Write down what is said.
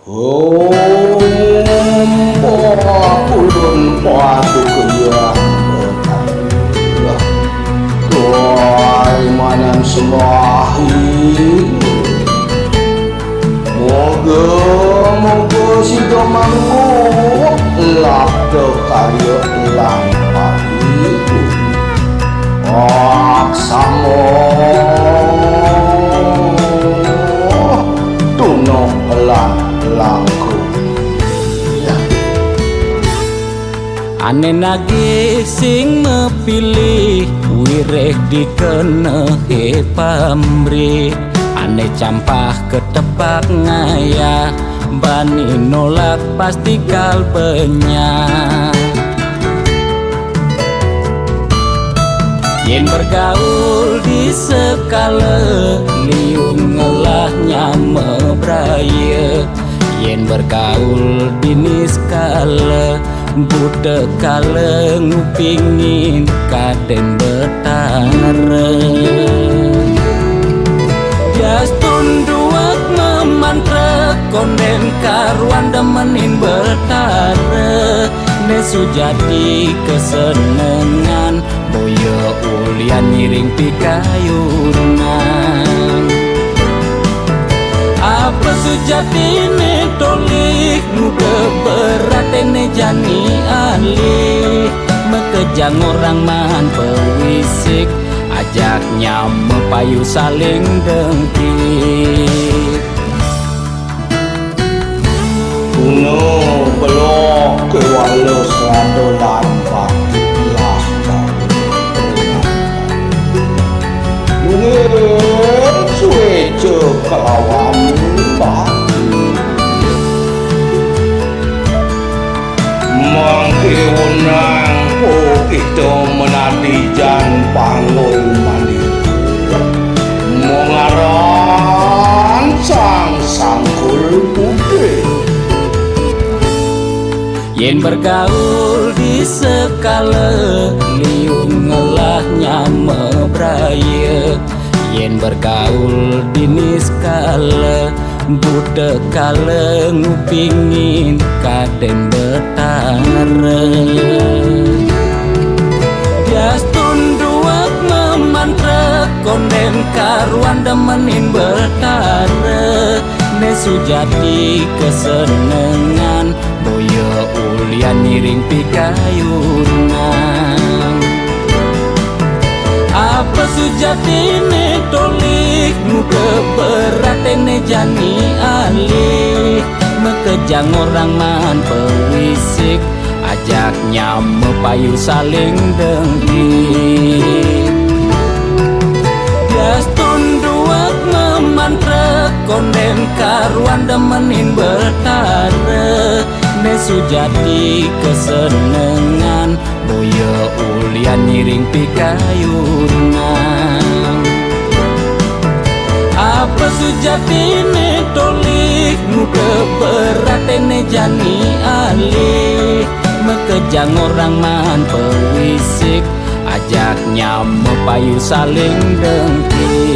Kulun patu kaya tuai manan semahi moga si domangku lak karya lang pati aksamo tunok lang langku. Ane nagih sing mepilih wireh dikenehe pamrih. Ane campah ketepak ngaya bani nolak pasti kalbenya. Yen bergaul di sekala liung ngelahnya mebraya. Yen bergaul di niskala budak kaleng pingin kaden betara. Jas tunduak memantra konden karuan demenin betara. Nesu jadi kesenengan boyo ulian ngiring pikayunan. Apa sujati ne tolik nude berat ne jani alih. Mekejang orang man pewisik ajaknya mepayu saling dengki. Kuno belok ke walau selado lampak lakau Nungin suwe kelawan batu Mangke wenang kita menadi jan pangun mandi Mengaran sang sangkul putih. Yen bergaul di sekala liung ngelahnya mebraya. Yen bergaul di niskala budak kaleng pingin kaden betara. Jas tunduak memantra konden karuan demenin betara. Nesu jadi kesenengan boyo ulian ngiring pikayunan. Apa sujati ne tolik nude berat ne jani alih. Mekejang orang man pewisik ajaknya mepayu saling dengki. Jas tunduak memantra konden karuan demenin betara. Nesu jadi kesenengan boyo ulian ngiring pikayunan. Apa sujati ne tolik nude berat ne jani alih. Mekejang orang man pewisik ajaknya mepayu saling dengki.